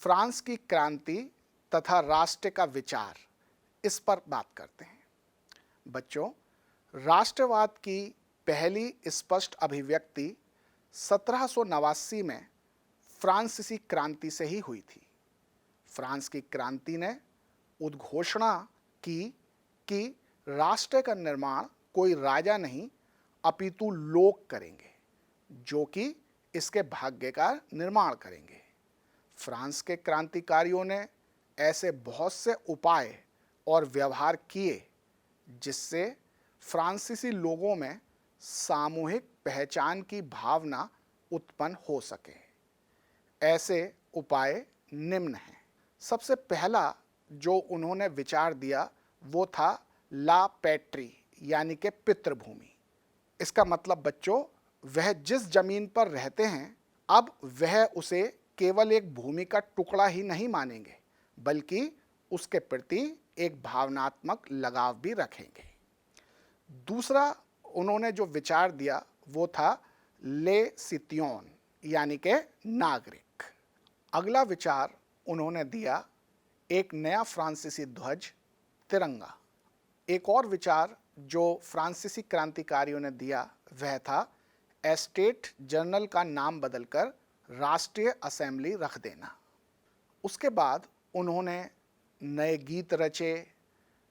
France की क्रांति तथा राष्ट्र का विचार, इस पर बात करते हैं। बच्चों, राष्ट्रवाद की पहली स्पष्ट अभिव्यक्ति 1789 में फ्रांसीसी क्रांति से ही हुई थी। फ्रांस की क्रांति ने उद्घोषणा की कि राष्ट्र का निर्माण कोई राजा नहीं अपितु लोग करेंगे, जो कि इसके भाग्य का निर्माण करेंगे। फ्रांस के क्रांतिकारियों ने ऐसे बहुत से उपाय और व्यवहार किए जिससे फ्रांसीसी लोगों में सामूहिक पहचान की भावना उत्पन्न हो सके। ऐसे उपाय निम्न हैं। सबसे पहला जो उन्होंने विचार दिया वो था ला पैट्री, यानी कि पितृभूमि। इसका मतलब बच्चों, वह जिस जमीन पर रहते हैं अब वह उसे केवल एक भूमि का टुकड़ा ही नहीं मानेंगे, बल्कि उसके प्रति एक भावनात्मक लगाव भी रखेंगे। दूसरा उन्होंने जो विचार दिया वो था ले सितियोन, यानी कि नागरिक। अगला विचार उन्होंने दिया एक नया फ्रांसीसी ध्वज, तिरंगा। एक और विचार जो फ्रांसीसी क्रांतिकारियों ने दिया वह था एस्टेट जनरल का नाम बदलकर राष्ट्रीय असेंबली रख देना। उसके बाद उन्होंने नए गीत रचे,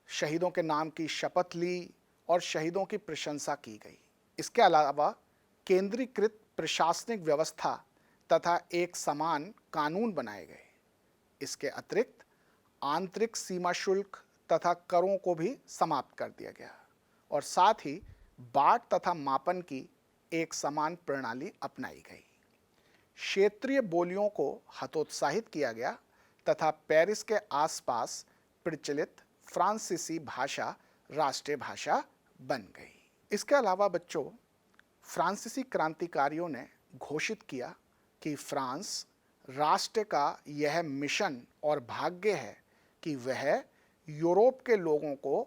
शहीदों के नाम की शपथ ली और शहीदों की प्रशंसा की गई। इसके अलावा केंद्रीकृत प्रशासनिक व्यवस्था तथा एक समान कानून बनाए गए। इसके अतिरिक्त आंतरिक सीमा शुल्क तथा करों को भी समाप्त कर दिया गया और साथ ही बाट तथा मापन की एक समान प्रणाली अपनाई गई। क्षेत्रीय बोलियों को हतोत्साहित किया गया तथा पेरिस के आसपास प्रचलित फ्रांसीसी भाषा राष्ट्रीय भाषा बन गई। इसके अलावा बच्चों, फ्रांसीसी क्रांतिकारियों ने घोषित किया कि फ्रांस राष्ट्र का यह मिशन और भाग्य है कि वह यूरोप के लोगों को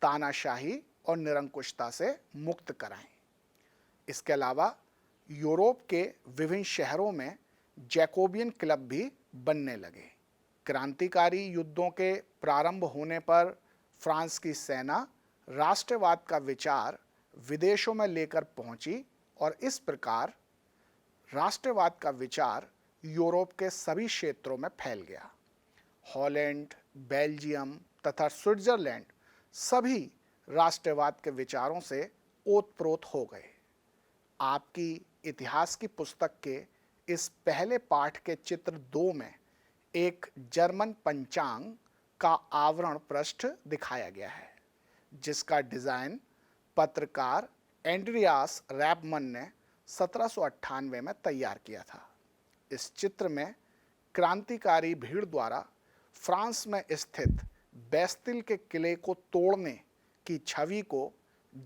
तानाशाही और निरंकुशता से मुक्त कराएं। इसके अलावा यूरोप के विभिन्न शहरों में जैकोबियन क्लब भी बनने लगे। क्रांतिकारी युद्धों के प्रारंभ होने पर फ्रांस की सेना राष्ट्रवाद का विचार विदेशों में लेकर पहुंची और इस प्रकार राष्ट्रवाद का विचार यूरोप के सभी क्षेत्रों में फैल गया। हॉलैंड, बेल्जियम तथा स्विट्जरलैंड सभी राष्ट्रवाद के विचारों से ओतप्रोत हो गए। आपकी इतिहास की पुस्तक के इस पहले पाठ के चित्र 2 में एक जर्मन पंचांग का आवरण पृष्ठ दिखाया गया है, जिसका डिज़ाइन पत्रकार एंड्रियास रैपमन ने 1798 में तैयार किया था। इस चित्र में क्रांतिकारी भीड़ द्वारा फ्रांस में स्थित बेस्तिल के किले को तोड़ने की छवि को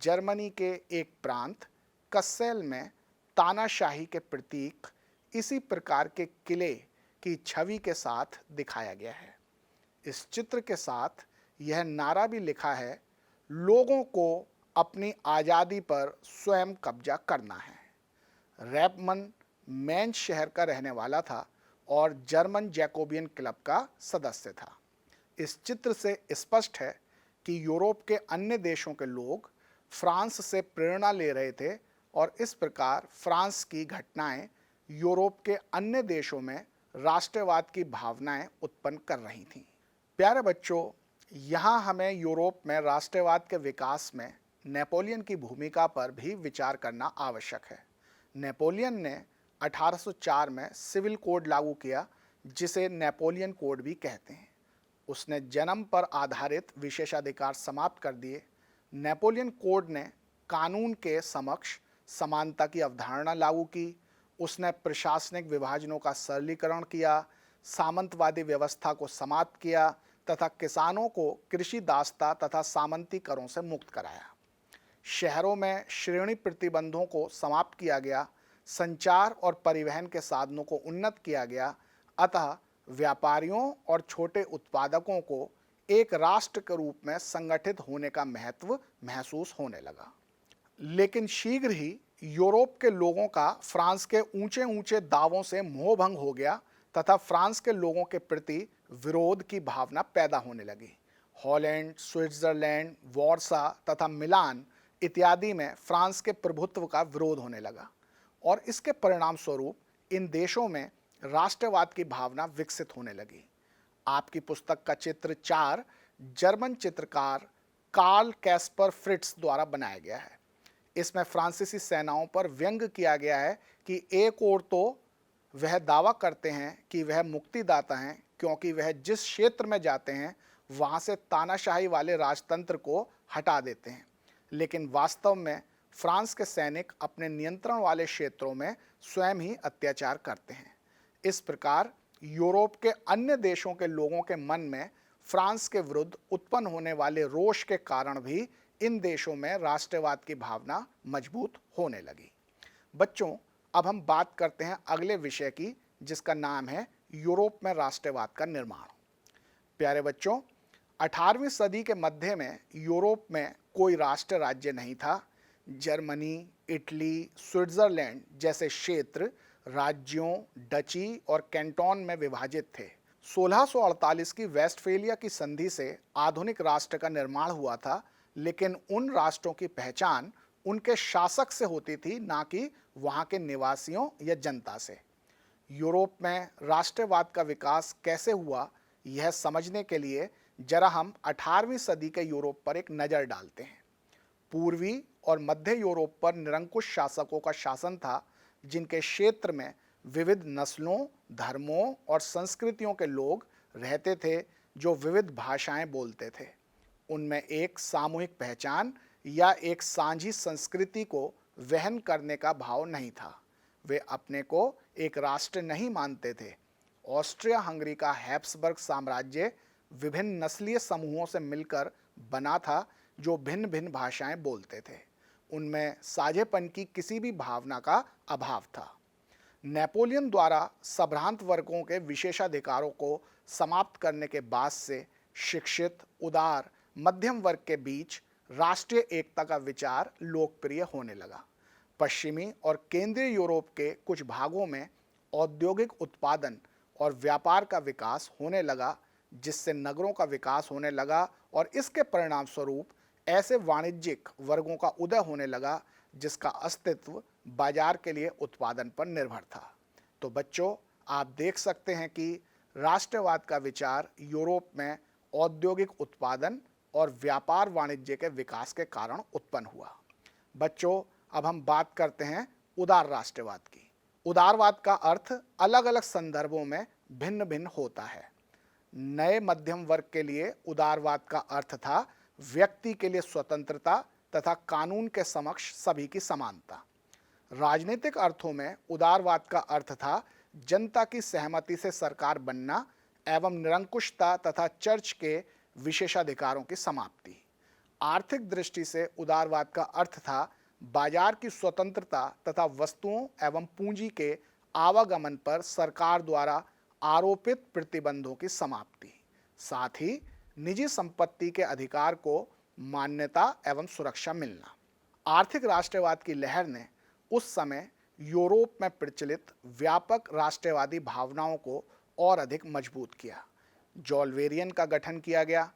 जर्मनी के एक प्रांत कस्सेल में तानाशाही के प्रतीक इसी प्रकार के किले की छवि के साथ दिखाया गया है। इस चित्र के साथ यह नारा भी लिखा है, लोगों को अपनी आज़ादी पर स्वयं कब्जा करना है। रैपमन मेंज शहर का रहने वाला था और जर्मन जैकोबियन क्लब का सदस्य था। इस चित्र से स्पष्ट है कि यूरोप के अन्य देशों के लोग फ्रांस से प्रेरणा ले रहे थे और इस प्रकार फ्रांस की घटनाएं यूरोप के अन्य देशों में राष्ट्रवाद की भावनाएं उत्पन्न कर रही थीं। प्यारे बच्चों, यहाँ हमें यूरोप में राष्ट्रवाद के विकास में नेपोलियन की भूमिका पर भी विचार करना आवश्यक है। नेपोलियन ने 1804 में सिविल कोड लागू किया, जिसे नेपोलियन कोड भी कहते हैं। उसने जन्म पर आधारित विशेषाधिकार समाप्त कर दिए। नेपोलियन कोड ने कानून के समक्ष समानता की अवधारणा लागू की। उसने प्रशासनिक विभाजनों का सरलीकरण किया, सामंतवादी व्यवस्था को समाप्त किया तथा किसानों को कृषि दासता तथा सामंती करों से मुक्त कराया। शहरों में श्रेणी प्रतिबंधों को समाप्त किया गया, संचार और परिवहन के साधनों को उन्नत किया गया, अतः व्यापारियों और छोटे उत्पादकों को एक राष्ट्र के रूप में संगठित होने का महत्व महसूस होने लगा। लेकिन शीघ्र ही यूरोप के लोगों का फ्रांस के ऊंचे ऊंचे दावों से मोहभंग हो गया, तथा फ्रांस के लोगों के प्रति विरोध की भावना पैदा होने लगी। हॉलैंड, स्विट्जरलैंड, वार्सा तथा मिलान इत्यादि में फ्रांस के प्रभुत्व का विरोध होने लगा और इसके परिणाम स्वरूप इन देशों में राष्ट्रवाद की भावना विकसित होने लगी। आपकी पुस्तक का चित्र 4 जर्मन चित्रकार कार्ल कैस्पर फ्रिट्ज द्वारा बनाया गया है। इसमें फ्रांसीसी सेनाओं पर व्यंग किया गया है कि एक ओर तो वह दावा करते हैं कि वह मुक्तिदाता हैं क्योंकि वह जिस क्षेत्र में जाते हैं वहां से तानाशाही वाले राजतंत्र को हटा देते हैं, लेकिन वास्तव में फ्रांस के सैनिक अपने नियंत्रण वाले क्षेत्रों में स्वयं ही अत्याचार करते हैं। इस प्रकार यूरोप के अन्य देशों के लोगों के मन में फ्रांस के विरुद्ध उत्पन्न होने वाले रोष के कारण भी इन देशों में राष्ट्रवाद की भावना मजबूत होने लगी। बच्चों, अब हम बात करते हैं अगले विषय की, जिसका नाम है यूरोप में राष्ट्रवाद का निर्माण। प्यारे बच्चों, 18वीं सदी के मध्य में यूरोप में कोई राष्ट्र राज्य नहीं था। जर्मनी, इटली, स्विट्जरलैंड जैसे क्षेत्र राज्यों, डची और कैंटोन में विभाजित थे। 1648 की वेस्टफेलिया की संधि से आधुनिक राष्ट्र का निर्माण हुआ था, लेकिन उन राष्ट्रों की पहचान उनके शासक से होती थी, ना कि वहां के निवासियों या जनता से। यूरोप में राष्ट्रवाद का विकास कैसे हुआ, यह समझने के लिए जरा हम 18वीं सदी के यूरोप पर एक नज़र डालते हैं। पूर्वी और मध्य यूरोप पर निरंकुश शासकों का शासन था, जिनके क्षेत्र में विविध नस्लों, धर्मों और संस्कृतियों के लोग रहते थे जो विविध भाषाएं बोलते थे। उनमें एक सामूहिक पहचान या एक साझी संस्कृति को वहन करने का भाव नहीं था। वे अपने को एक राष्ट्र नहीं मानते थे। ऑस्ट्रिया हंगरी का हैब्सबर्ग साम्राज्य विभिन्न नस्लीय समूहों से मिलकर बना था जो भिन्न भिन्न भाषाएं बोलते थे। उनमें साझेपन की किसी भी भावना का अभाव था। नेपोलियन द्वारा संभ्रांत वर्गों के विशेषाधिकारों को समाप्त करने के बाद से शिक्षित, उदार, मध्यम वर्ग के बीच राष्ट्रीय एकता का विचार लोकप्रिय होने लगा। पश्चिमी और केंद्रीय यूरोप के कुछ भागों में औद्योगिक उत्पादन और व्यापार का विकास होने लगा, जिससे नगरों का विकास होने लगा और इसके परिणाम स्वरूप ऐसे वाणिज्यिक वर्गों का उदय होने लगा जिसका अस्तित्व बाजार के लिए उत्पादन पर निर्भर था। तो बच्चों, आप देख सकते हैं कि राष्ट्रवाद का विचार यूरोप में औद्योगिक उत्पादन और व्यापार वाणिज्य के विकास के कारण उत्पन्न हुआ। बच्चों, अब हम बात करते हैं उदार राष्ट्रवाद की। उदारवाद का अर्थ अलग अलग संदर्भों में भिन्न भिन्न होता है। नए मध्यम वर्ग के लिए उदारवाद का अर्थ था व्यक्ति के लिए स्वतंत्रता तथा कानून के समक्ष सभी की समानता। राजनीतिक अर्थों में उदारवाद का अर्थ था जनता की सहमति से सरकार बनना एवं निरंकुशता तथा चर्च के विशेषाधिकारों की समाप्ति। आर्थिक दृष्टि से उदारवाद का अर्थ था बाजार की स्वतंत्रता तथा वस्तुओं एवं पूंजी के आवागमन पर सरकार द्वारा आरोपित प्रतिबंधों की समाप्ति। साथ ही निजी संपत्ति के अधिकार को मान्यता एवं सुरक्षा मिलना। आर्थिक राष्ट्रवाद की लहर ने उस समय यूरोप में प्रचलित व्यापक राष्ट्रवादी भावनाओं को और अधिक मजबूत किया। जॉल्वेरियन का गठन किया गया।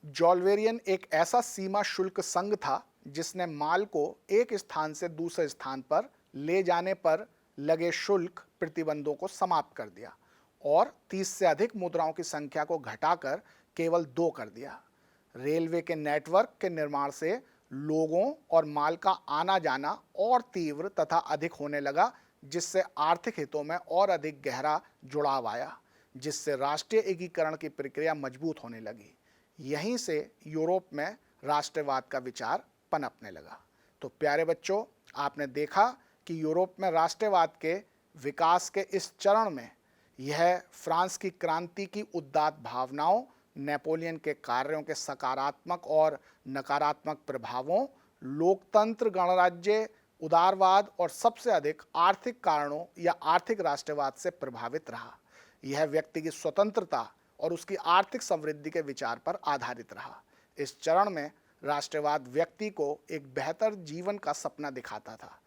जॉल्वेरियन एक ऐसा सीमा शुल्क संघ था जिसने माल को एक स्थान से दूसरे स्थान पर ले जाने पर लगे शुल्क प्रतिबंधों को समाप्त कर दिया और 30 से अधिक मुद्राओं की संख्या को घटाकर केवल 2 कर दिया। रेलवे के नेटवर्क के निर्माण से लोगों और माल का आना जाना और तीव्र तथा अधिक होने लगा, जिससे आर्थिक हितों में और अधिक गहरा जुड़ाव आया, जिससे राष्ट्रीय एकीकरण की प्रक्रिया मजबूत होने लगी। यहीं से यूरोप में राष्ट्रवाद का विचार पनपने लगा। तो प्यारे बच्चों, आपने देखा कि यूरोप में राष्ट्रवाद के विकास के इस चरण में यह फ्रांस की क्रांति की उदात्त भावनाओं, नेपोलियन के कार्यों के सकारात्मक और नकारात्मक प्रभावों, लोकतंत्र, गणराज्य, उदारवाद और सबसे अधिक आर्थिक कारणों या आर्थिक राष्ट्रवाद से प्रभावित रहा। यह व्यक्ति की स्वतंत्रता और उसकी आर्थिक समृद्धि के विचार पर आधारित रहा। इस चरण में राष्ट्रवाद व्यक्ति को एक बेहतर जीवन का सपना दिखाता था,